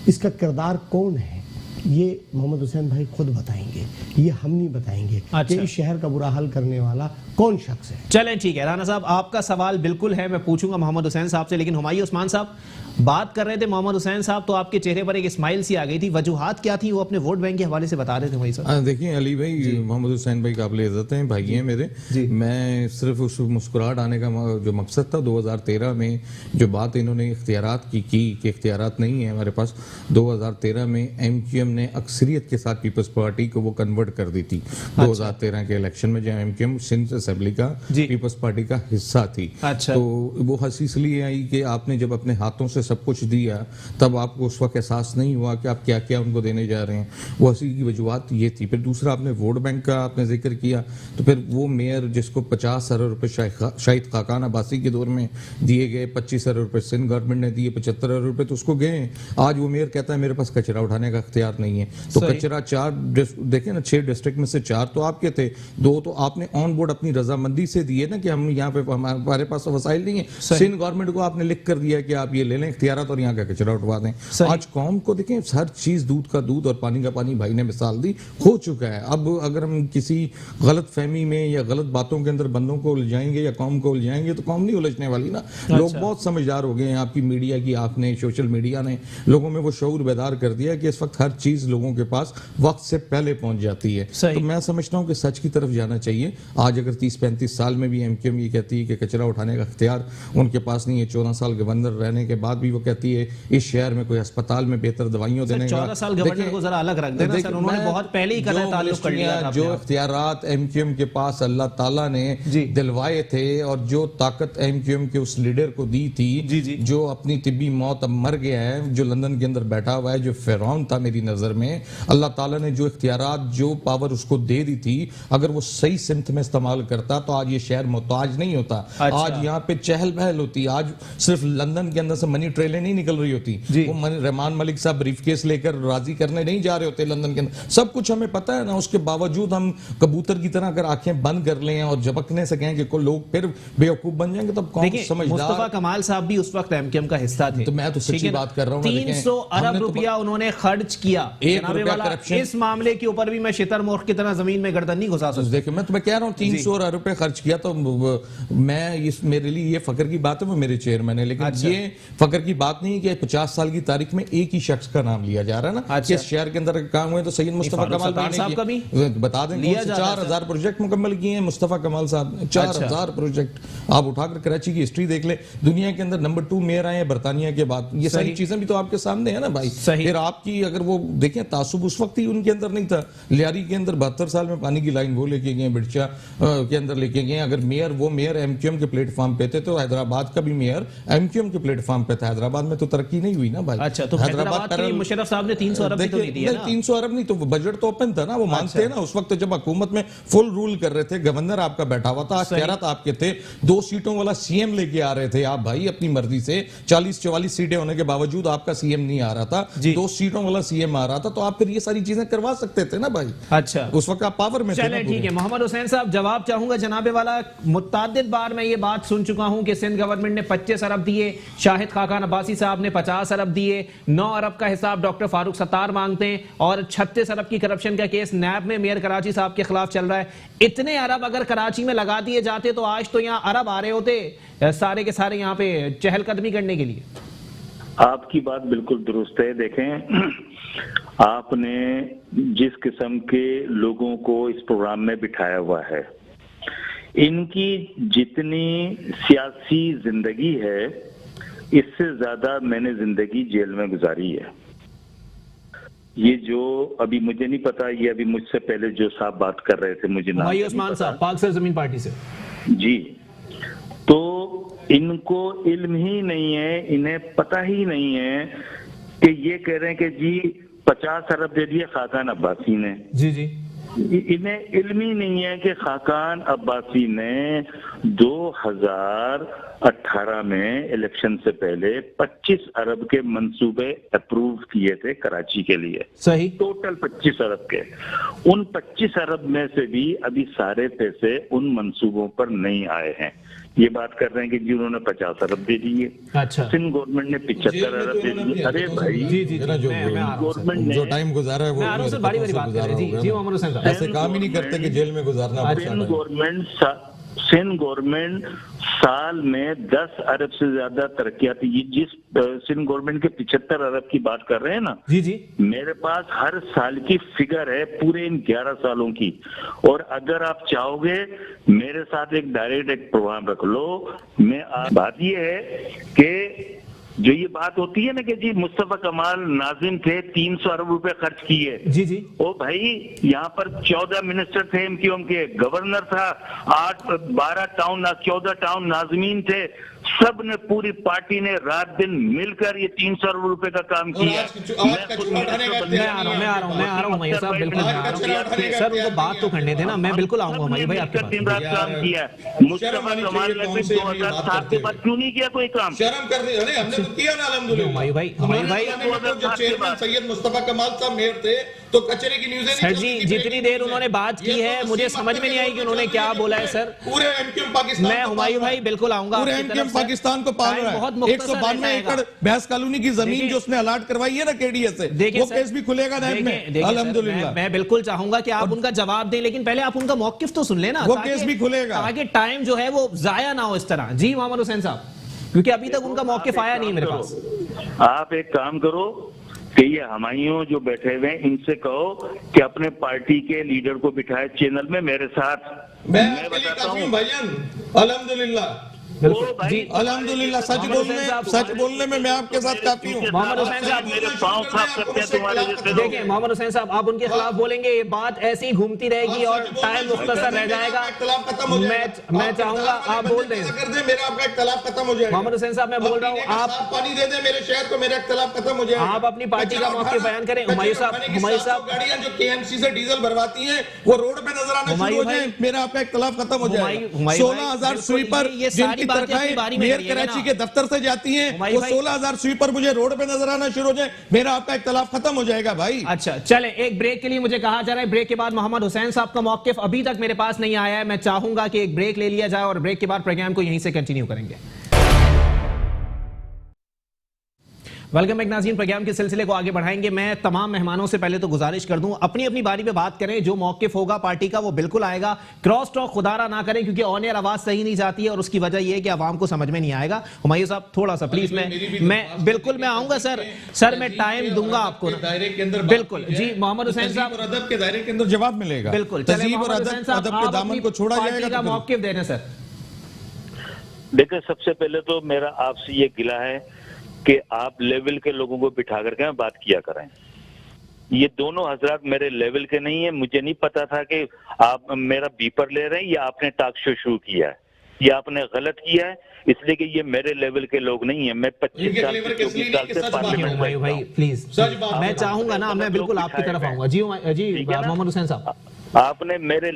इसका किरदार कौन है? ये मोहम्मद हुसैन भाई खुद बताएंगे, ये हम नहीं बताएंगे।
अच्छा।
कि इस शहर का बुरा हाल करने वाला कौन शख्स है।
चलें ठीक है राना साहब, आपका सवाल बिल्कुल है, मैं पूछूंगा मोहम्मद हुसैन साहब से। लेकिन हुमायूं उस्मान साहब बात कर रहे थे मोहम्मद हुसैन साहब, तो आपके चेहरे पर एक स्माइल सी आ गई थी, वजूहात क्या थी वो अपने वोट बैंक के हवाले से बता रहे थे वही साहब।
देखिए अली भाई, मोहम्मद हुसैन भाई काबिल इज्जत हैं, भाई हैं मेरे। मैं सिर्फ उस मुस्कुराहट आने का जो मकसद था 2013 में जो बात इन्होंने इख्तियारात की कि इख्तियारात नहीं है हमारे पास। 2013 में एमक्यूएम ने अक्सरियत के साथ पीपल्स पार्टी को वो कन्वर्ट कर दी थी। 2013 के इलेक्शन में जब एमक्यूएम सिंध असेंबली का पीपल्स पार्टी का हिस्सा थी।
अच्छा।
तो वो हंसी इसलिए आई कि आपने जब अपने हाथों से सब कुछ दिया तब आपको उस वक्त एहसास नहीं हुआ कि आप क्या क्या उनको देने जा रहे हैं। वो हंसी की वजूहत ये थी। फिर दूसरा आपने वोट बैंक का आपने जिक्र किया, तो फिर वो मेयर जिसको 50 अरब रुपए शाहिद खाकान अब्बासी के दौर में दिए गए, 25 अरब रुपए सिंध गवर्नमेंट ने दिए, 75 अरब रुपए तो उसको गए। आज वो मेयर कहता है मेरे पास कचरा उठाने का इख्तियार नहीं है। तो कचरा 4 देखें ना, 6 डिस्ट्रिक्ट में से 4 तो आपके थे, 2 तो आपने ऑन बोर्ड अपनी रजामंदी से दिए ना कि हम यहाँ पे, हमारे पास तो वसाइल नहीं है। सिंध गवर्नमेंट को आपने लिख कर दिया कि आप ये ले लें इख्तियारात और यहाँ का कचरा उठवा दें। आज कौम को देखें, हर चीज दूध का दूध और पानी का पानी, भाई ने मिसाल दी, हो चुका है। अब अगर हम किसी गलत फहमी में या गलत बातों के अंदर बंदों को उलझाएंगे या कौम को उलझाएंगे तो कौम नहीं उलझने वाली ना। लोग बहुत समझदार हो गए हैं। आपकी मीडिया की, आपने सोशल मीडिया ने लोगों में वो शऊर बेदार कर दिया कि इस वक्त हर चीज लोगों के पास वक्त से पहले पहुंच जाती है। तो मैं समझता हूं कि सच की तरफ जाना चाहिए। आज अगर 30-35 साल में भी एमक्यूएम ये कहती है कि कचरा उठाने का इख्तियार उनके पास नहीं है, 14 साल गवर्नर रहने के बाद भी वो कहती है इस शहर में कोई अस्पताल में बेहतर दवाइयों देने का,
14 साल गवर्नर को जरा अलग रख देना सर, उन्होंने बहुत पहले ही कदम ताल्लुक कर लिया था।
जो इख्तियारात एमक्यूएम के पास अल्लाह ताला ने दिलवाए थे और जो ताकत एमक्यूएम के उस लीडर को दी थी, जो अपनी तिब्बी मौत अब मर गया है, जो लंदन के अंदर बैठा हुआ है, जो फिरौन था मेरी नजर में, अल्लाह ताला ने जो इख्तियारात, जो पावर उसको दे दी थी, अगर वो सही सिमत में इस्तेमाल करता तो आज ये शहर मोहताज नहीं होता। आज यहाँ पे चहल पहल होती। आज सिर्फ लंदन के अंदर से मनी ट्रेलें नहीं निकल रही होती। वो रहमान मलिक साहब ब्रीफकेस लेकर राजी करने नहीं जा रहे होते लंदन के अंदर। सब कुछ हमें पता है ना, उसके बावजूद हम कबूतर की तरह अगर आंखें बंद कर लें और झपकने से कहें कि लोग फिर बेवकूफ बन जाएंगे, तब कौन समझदार।
मुस्तफा कमाल साहब भी उस वक्त एमक्यूएम का हिस्सा थे।
तो मैं तो सच्ची बात कर रहा हूं,
300 अरब रुपया उन्होंने खर्च किया। इस मामले के ऊपर भी मैं शितर मोख की तरह जमीन में गर्दन नहीं घुसा सकता।
देखिए मैं तुम्हें कह रहा हूं 300 अरब रुपए खर्च किया, तो मैं इस, मेरे लिए ये फकर की बात है, वो मेरे चेयरमैन है, लेकिन ये फकर की बात नहीं है कि 50 साल की तारीख में एक ही शख्स का नाम लिया जा रहा है ना। इस शहर के अंदर काम हुए तो सैयद मुस्तफा कमाल साहब का भी बता दें, 4000 प्रोजेक्ट मुकम्मल किए हैं मुस्तफा कमाल साहब ने। 4000 प्रोजेक्ट आप उठाकर कराची की हिस्ट्री देख ले। दुनिया के अंदर नंबर 2 मेयर आए हैं बरतानिया के बाद। ये सारी चीजें भी तो आपके सामने है ना भाई। फिर आपकी अगर वो देखें, तासुब उस वक्त ही उनके अंदर नहीं था। लियारी के अंदर 72 साल में पानी की लाइन वो लेके गए, बिरचा के अंदर लेके गए। अगर मेयर, वो मेयर एमक्यूएम के प्लेटफॉर्म पे थे, तो हैदराबाद का भी मेयर एमक्यूएम के प्लेटफॉर्म पे था। हैदराबाद में तो तरक्की नहीं हुई ना भाई।
अच्छा, तो हैदराबाद के लिए मुशर्रफ साहब ने 300 अरब तो नहीं दिया ना।
300 अरब नहीं, तो बजट तो ओपन था ना, वो मानते हैं ना। उस वक्त जब हुकूमत में फुल रूल कर रहे थे, गवर्नर आपका बैठा हुआ था, इख्तियारात आपके थे, 2 सीटों वाला सीएम लेके आ रहे थे आप भाई अपनी मर्जी से। 40-44 सीटें होने के बावजूद आपका सीएम नहीं आ रहा था, 2 सीटों वाला सीएम आ रहा था, तो आप फिर ये सारी चीजें करवा सकते थे ना भाई।
अच्छा,
उस वक्त आप पावर में थे।
चलें ठीक है, मोहम्मद हुसैन साहब जवाब चाहूंगा जनाबे वाला। मुत्तादिद बार मैं ये बात सुन चुका हूं कि सिंध गवर्नमेंट ने 25 अरब दिए, शाहिद खाकान अब्बासी साहब ने 50 अरब दिए, 9 अरब का हिसाब डॉक्टर फारूक सत्तार मांगते हैं, और 36 अरब की करप्शन का केस नैब में मेयर कराची साहब के खिलाफ चल रहा है। इतने अरब अगर कराची में लगा दिए जाते तो आज तो यहाँ अरब आ रहे होते सारे के सारे यहाँ पे चहलकदमी करने के लिए।
आपकी बात बिल्कुल दुरुस्त है। देखें, आपने जिस किस्म के लोगों को इस प्रोग्राम में बिठाया हुआ है, इनकी जितनी सियासी जिंदगी है, इससे ज्यादा मैंने जिंदगी जेल में गुजारी है। ये जो अभी मुझे नहीं पता, ये अभी मुझसे पहले जो साहब बात कर रहे थे, मुझे नाम
भाई उस्मान साहब, पाक सर जमीन पार्टी से
जी, तो इनको इल्म ही नहीं है, इन्हें पता ही नहीं है कि ये कह रहे हैं कि जी 50 अरब दे दिए खाकान अब्बासी ने।
जी जी,
इन्हें इल्म ही नहीं है कि खाकान अब्बासी ने 2018 में इलेक्शन से पहले 25 अरब के मंसूबे अप्रूव किए थे कराची के लिए।
सही,
टोटल 25 अरब के। उन 25 अरब में से भी अभी सारे पैसे उन मंसूबों पर नहीं आए हैं। ये बात कर रहे हैं कि जी उन्होंने 50 अरब दे दिए।
अच्छा,
सिंध गवर्नमेंट ने 75 अरब दे दिए। अरे भाई,
जी जी,
गवर्नमेंट ने जो टाइम गुजारा है वो
बड़ी बड़ी बात कर रहे हैं। जी जी, मोहम्मद हुसैन साहब
ऐसे काम ही नहीं करते कि जेल में गुजारना पड़ता है।
सिंध गवर्नमेंट साल में 10 अरब से ज्यादा तरक्याती, जिस सिंध गवर्नमेंट के 75 अरब की बात कर रहे हैं ना,
जी जी, मेरे
पास हर साल की फिगर है पूरे इन 11 सालों की। और अगर आप चाहोगे मेरे साथ एक डायरेक्ट प्रोग्राम रख लो। बात ये है कि जो ये बात होती है ना कि जी मुस्तफा कमाल नाजिम थे, 300 अरब रुपए खर्च किए।
जी जी,
ओ भाई, यहाँ पर 14 मिनिस्टर थे एमक्यूएम के, गवर्नर था, 12 टाउन 14 टाउन नाजमीन थे, सब ने, पूरी पार्टी ने रात दिन मिलकर ये 300 अरब रुपए का काम किया।
मैं आ रहा हूँ मयूर साहब, बिल्कुल मैं आ रहा हूँ सर, उनको बात तो करने देना, मैं बिल्कुल आऊंगा मयूर भाई आपके पास।
दिन रात काम किया। मुस्तफा कमाल ने 2007 के बाद क्यों नहीं किया कोई काम?
शर्म कर दी हमने तो किया ना अल्हम्दुलिल्लाह।
हुमायूं भाई
जब चेयरमैन सैयद मुस्तफा कमाल साहब मेयर थे तो कचरे की न्यूज़
सर जी जितनी देर उन्होंने बात की है मुझे समझ में नहीं आई कि उन्होंने क्या बोला है सर।
पूरे एमक्यूएम पाकिस्तान,
मैं हुमायूं भाई बिल्कुल आऊंगा
पूरे
आपकी
एमक्यूएम
तरफ से।
पाकिस्तान को पाल रहा
बहुत
है।
मुख्तसर
192
रहेगा।
एकड़ भैंस कॉलोनी की जमीन जो उसने अलाट करवाई है ना केडीए से, वो
सर,
केस भी खुलेगा नैब में अल्हम्दुलिल्लाह।
मैं बिल्कुल चाहूंगा कि आप उनका जवाब दें, लेकिन पहले आप उनका मौकिफ तो सुन लेना,
वो केस भी खुलेगा
ताकि टाइम जो है वो जाया ना हो इस तरह। जी मोहम्मद हुसैन साहब, क्योंकि अभी तक उनका मौकिफ आया नहीं मेरे पास।
आप एक काम करो कि ये हमायूं जो बैठे हुए हैं इनसे कहो कि अपने पार्टी के लीडर को बिठाए चैनल में मेरे साथ।
मैं बताता हूँ भजन अल्हम्दुलिल्लाह
जी
अल्हम्दुलिल्लाह। सच बोलने में मैं आपके साथ काफी हूँ।
मोहम्मद हुसैन साहब
मेरे पाँव साफ करते हैं तुम्हारे जैसे लोग।
देखिए मोहम्मद हुसैन साहब, आप उनके खिलाफ बोलेंगे ये बात ऐसी ही घूमती रहेगी और टाइम मुख्तसर रह जाएगा। मैं चाहूंगा आप बोल दें,
मेरा आपका इख्तिलाफ खत्म हो जाएगा।
मोहम्मद हुसैन साहब मैं बोल रहा हूँ, आप
पानी दे दे मेरे शहर को, मेरा इख्तिलाफ खत्म हो जाएगा।
आप अपनी पार्टी का मौक़िफ़ बयान करें। हुमायूं साहब
गाड़ियां जो केएमसी से डीजल भरवाती हैं वो रोड पे नजर आना शुरू हो जाए, मेरा आपका इख्तिलाफ खत्म हो जाएगा। 16,000 स्वीपर जिनकी तनख्वाहें मेयर कराची के दफ्तर से जाती हैं, वो 16,000 स्वीपर मुझे रोड पे नजर आना शुरू हो जाए, मेरा आपका इख्तिलाफ खत्म हो जाएगा भाई।
अच्छा चले, एक ब्रेक के लिए मुझे कहा जा रहा है, ब्रेक के बाद मोहम्मद हुसैन साहब का मौक़िफ़ अभी तक मेरे पास नहीं आया है। मैं चाहूंगा कि एक ब्रेक ले लिया जाए और ब्रेक के बाद प्रोग्राम को यहीं से कंटिन्यू करेंगे। वेलकम बैक नाज़रीन, प्रोग्राम के सिलसिले को आगे बढ़ाएंगे। मैं तमाम मेहमानों से पहले तो गुजारिश कर दूं, अपनी अपनी बारी पे बात करें। जो मौक़िफ़ होगा पार्टी का वो बिल्कुल आएगा। क्रॉस टॉक खुदारा ना करें, क्योंकि ऑन एयर आवाज सही नहीं जाती है और उसकी वजह यह है कि आवाम को समझ में नहीं आएगा। हुमायूं साहब थोड़ा सा प्लीज, मैं बिल्कुल मैं आऊंगा सर मैं टाइम दूंगा आपको
दायरे के अंदर
बिल्कुल। जी मोहम्मद हुसैन साहब,
अदब के दायरे के अंदर जवाब मिलेगा
बिल्कुल।
तहजीब और अदब के दामन को छोड़ा जाएगा।
मौक़िफ़ देना सर।
देखिए सबसे पहले तो मेरा आपसे ये गिला है कि आप लेवल के लोगों को बिठा करके बात किया करें। ये दोनों हजरात मेरे लेवल के नहीं है। मुझे नहीं पता था कि आप मेरा बीपर ले रहे हैं या आपने टॉक शो शुरू किया है, या आपने गलत किया है, इसलिए कि ये मेरे लेवल के लोग नहीं है। मैं 25 साल से 24 साल से पार्लियामेंट में
भाई प्लीज, मैं चाहूंगा ना, मैं बिल्कुल आपकी तरफ आऊंगा। जी मोहम्मद हुसैन साहब,
आपने मेरे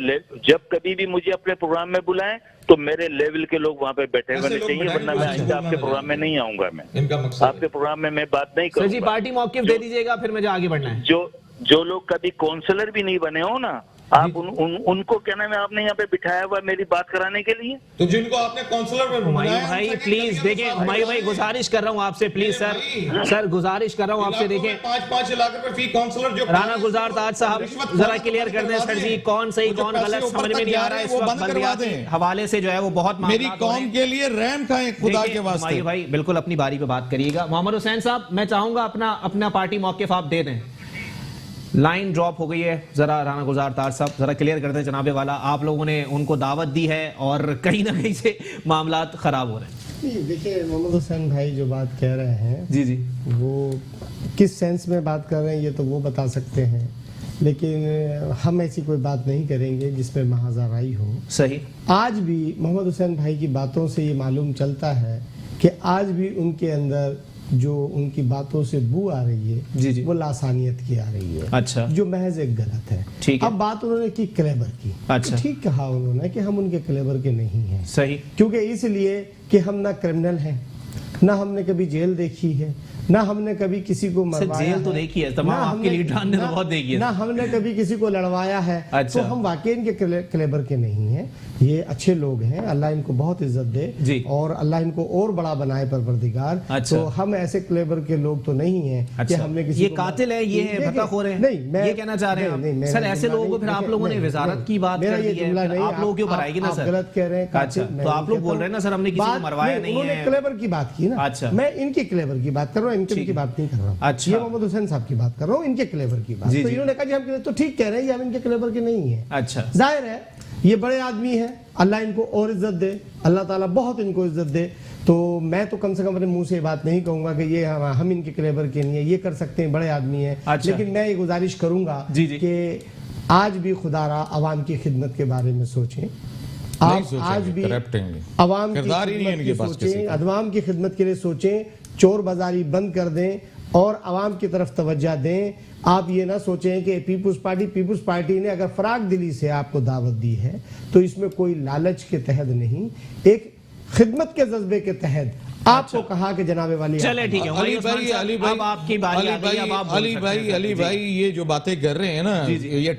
जब कभी भी मुझे अपने प्रोग्राम में बुलाएं तो मेरे लेवल के लोग वहाँ पे बैठे होने चाहिए, वरना मैं आइंदा आपके प्रोग्राम में नहीं आऊंगा। मैं आपके प्रोग्राम में मैं बात नहीं करूंगा।
जी पार्टी मौक़िफ़ दे दीजिएगा, फिर मुझे आगे बढ़ना है।
जो लोग कभी काउंसलर भी नहीं बने हो ना, आप उनको क्या नाम है आपने यहाँ पे बिठाया हुआ मेरी बात कराने के लिए।
तो जिनको आपने काउंसलर
हुमायूं भाई प्लीज देखिए, हुमायूं भाई गुजारिश कर रहा हूँ आपसे, प्लीज सर गुजारिश कर रहा हूँ आपसे। देखिए
5-5 लाख रुपए फी काउंसलर जो
राना गुलजार ताज साहब जरा क्लियर कर दें सर जी, कौन सही कौन गलत समझ में नहीं आ रहा है। इस वक्त बल्दियाती हवाले से जो है वो बहुत
मेरी कौम के लिए रहम खाएं खुदा के वास्ते।
हुमायूं भाई बिल्कुल अपनी बारी पे बात करिएगा। मोहम्मद हुसैन साहब मैं चाहूंगा अपना पार्टी मौक़िफ़ आप दे दें। लाइन ड्रॉप हो गई है, जरा राना गुलजार ताज साहब जरा क्लियर कर दें। जनाबे वाला, आप लोगों ने उनको दावत दी है और कहीं ना कहीं से मामलात खराब हो रहे हैं।
देखिए मोहम्मद हुसैन भाई जो बात कह रहे हैं
जी
वो किस सेंस में बात कर रहे हैं ये तो वो बता सकते हैं, लेकिन हम ऐसी कोई बात नहीं करेंगे जिसमें महाज़राई हो।
सही।
आज भी मोहम्मद हुसैन भाई की बातों से ये मालूम चलता है कि आज भी उनके अंदर जो उनकी बातों से बू आ रही है
जी।
वो लासानियत की आ रही है।
अच्छा।
जो महज एक गलत है।
ठीक है।
अब बात उन्होंने की क्लेबर की।
अच्छा।
तो ठीक कहा उन्होंने कि हम उनके क्लेबर के नहीं हैं।
सही।
क्योंकि इसलिए कि हम ना क्रिमिनल हैं, ना हमने कभी जेल देखी है, ना हमने कभी किसी को मरवाया
जेल तो देखी है, तमाम आपके लीडरान ने तो बहुत देखी है।
ना हमने कभी किसी को लड़वाया है।
अच्छा।
तो हम वाकई इनके क्लेबर के नहीं हैं। ये अच्छे लोग हैं, अल्लाह इनको बहुत इज्जत दे और अल्लाह इनको और बड़ा बनाए परवरदिगार।
अच्छा।
तो हम ऐसे क्लेबर के लोग तो नहीं हैं।
अच्छा।
कि हमने किसी
ये
को
कातिल है, ये है भत्ताखोर है,
नहीं मैं
ये कहना चाह रहे हैं सर। ऐसे लोगों को फिर आप लोगों ने वजारत की बात कर दी है, आप लोगों के ऊपर आएगी ना सर।
गलत कह रहे हैं।
अच्छा, तो आप लोग बोल रहे हैं ना सर हमने किसी को मरवाया नहीं है।
क्लेबर की बात की ना।
अच्छा।
मैं इनके क्लेबर की बात कर रहा हूँ, इनकी बात नहीं कर रहा हूँ।
अच्छा।
ये मोहम्मद हुसैन साहब की बात कर रहा हूँ, इनके क्लेबर की बात। तो इन्होंने कहा हम तो ठीक कह रहे हैं, हम इनके क्लेबर के नहीं है।
अच्छा।
जाहिर है ये बड़े आदमी हैं, अल्लाह इनको और इज्जत दे, अल्लाह ताला बहुत इनको इज्जत दे। तो मैं तो कम से कम अपने मुंह से बात नहीं कहूंगा कि ये हम इनके क्लेबर के नहीं है, ये कर सकते हैं, बड़े आदमी हैं।
अच्छा।
लेकिन मैं ये गुजारिश करूंगा कि आज भी खुदारा आवाम की खिदमत के बारे में सोचें। आप आज भी आवाम की खिदमत के लिए सोचें, चोर बाजारी बंद कर दें और आवाम की तरफ तवज्जो दें। आप ये ना सोचें कि पीपुल्स पार्टी ने अगर फराग दिली से आपको दावत दी है तो इसमें कोई लालच के तहत नहीं, एक खिदमत के जज्बे के तहत आपको कहा कि जनाबे वाली
चले ठीक है
अली
हुमायूं
भाई,
उस्मान साहब,
अली भाई,
अब आपकी बारी आ गई, अब आप बोल
अली
सकते
भाई,
हैं।
अली
जी,
भाई, ये जो बातें कर रहे हैं ना, ये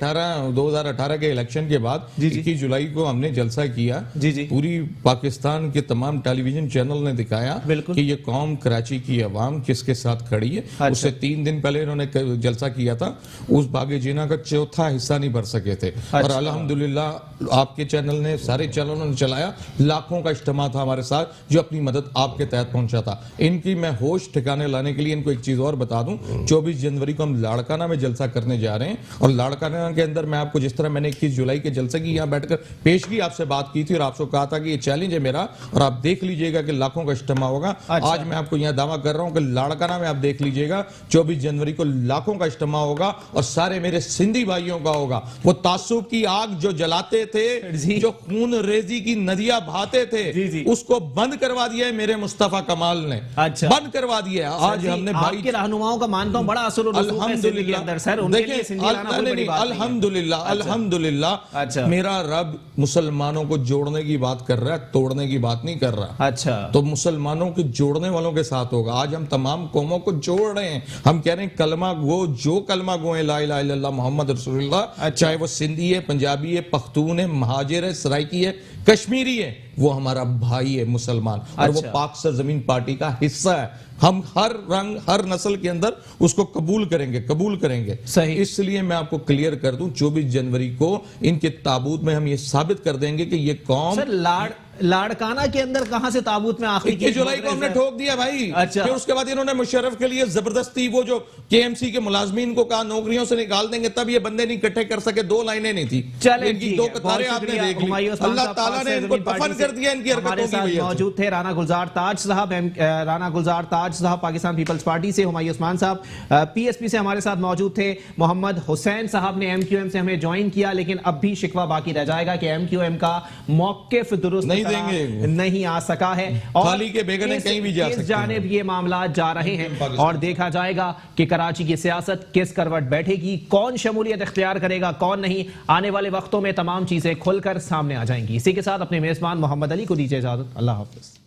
2018 के इलेक्शन के बाद 21 जुलाई को हमने जलसा किया।
जी, जी।
पूरी पाकिस्तान के तमाम टेलीविजन चैनल ने दिखाया
बिल्कुल।
कि ये कौम कराची की अवाम किसके साथ खड़ी है।
अच्छा।
उससे 3 दिन पहले इन्होंने जलसा किया था, उस बागे जीना का चौथा हिस्सा नहीं भर सके थे। और
अच्छा।
अल्हम्दुलिल्लाह आपके चैनल ने, सारे चैनलों ने चलाया, लाखों का इज्तिमा था हमारे साथ जो अपनी मदद आपके तहत पहुंचा था। इनकी मैं होश ठिकाने लाने के लिए इनको एक चीज और बता दूं, 24 जनवरी को हम लाड़काना में जलसा करने जा रहे हैं और लाड़काना के अंदर मैं आपको, जिस तरह मैंने 21 जुलाई के जलसे की यहाँ बैठकर पेशगी आपसे बात की थी और आपसे कहा था कि ये चैलेंज है मेरा और आप देख लीजिएगा कि लाखों का इज्तिमा होगा।
अच्छा।
आज मैं आपको यहाँ दावा कर रहा हूं कि लाड़काना में आप देख लीजिएगा 24 जनवरी को लाखों का इज्तिमा होगा और सारे मेरे सिंधी भाइयों का होगा। वो तासुब की आग जो जलाते थे,
जी।
जो खून रेजी की नदियां बहाते थे,
जी, जी।
उसको बंद करवा दिया है मेरे मुस्तफा कमाल ने।
अच्छा।
बंद करवा दिया है। आज
जी,
हमने भाई
आपके रहनुमाओं का मानता हूं बड़ा असर और रसूख है सिंध के अंदर सर, उनके लिए सिंधी लाना कोई बड़ी बात नहीं है।
अल्हम्दुलिल्लाह, अल्हम्दुलिल्लाह,
अच्छा।
मेरा रब मुसलमानों को जोड़ने की बात कर रहा है, तोड़ने की बात नहीं कर रहा।
अच्छा,
तो मुसलमानों के जोड़ने वालों के साथ होगा। आज हम तमाम कौमों को जोड़ रहे हैं। हम कह रहे हैं कलमा गो, जो कलमा गो है ला इलाहा इल्लल्लाह मोहम्मद रसूलुल्लाह, चाहे वो सिंधी है, पंजाबी है, पख्तून है, महाजिर है, सराइकी है, कश्मीरी है, वो हमारा भाई है मुसलमान और वो
अच्छा।
पाक सरजमीन पार्टी का हिस्सा है। हम हर रंग, हर नस्ल के अंदर उसको कबूल करेंगे, कबूल करेंगे।
सही।
इसलिए मैं आपको क्लियर कर दूं, 24 जनवरी को इनके ताबूत में हम ये साबित कर देंगे कि ये कौम,
सर लाड़काना के अंदर कहां से ताबूत में आखिरी
21 जुलाई को हमने ठोक दिया भाई।
अच्छा।
फिर उसके बाद इन्होंने मुशर्रफ के लिए जबरदस्ती वो जो केएमसी के मुलाजमीन को कहा नौकरियों से निकाल देंगे, तब ये बंदे नहीं इकट्ठे कर सके। 2 लाइनें नहीं थी,
चले
इनकी
ठीक
2
है,
कतारें
बहुत
आपने
शुक्रिया।
देख ली।
हुमायूं उस्मान
अल्लाह
साहब
ताला
पाक
ने
से
इनको
जमीन पार्टी
दफन कर दिया इनकी
हमारे
हरकतों की
साथ
वजह से।
मौजूद थे राना गुलजार ताज साहब, राना गुलजार ताज साहब पाकिस्तान पीपल्स पार्टी से, हुमायूं उस्मान साहब पीएसपी से हमारे साथ मौजूद थे, मोहम्मद हुसैन साहब ने एमक्यूएम से हमें ज्वाइन किया, लेकिन अब भी शिकवा बाकी रह जाएगा कि एमक्यूएम का मौकिफ दुरुस्त
नहीं
तरह
देंगे।
नहीं आ सका है और
खाली के बेगने कहीं भी जा सकते हैं।
जानिब ये मामला जा रहे हैं और देखा जाएगा कि कराची की सियासत किस करवट बैठेगी, कौन शमूलियत इख्तियार करेगा, कौन नहीं। आने वाले वक्तों में तमाम चीजें खुलकर सामने आ जाएंगी। इसी के साथ अपने मेजबान मोहम्मद अली को दीजिए इजाजत। अल्लाह हाफिज।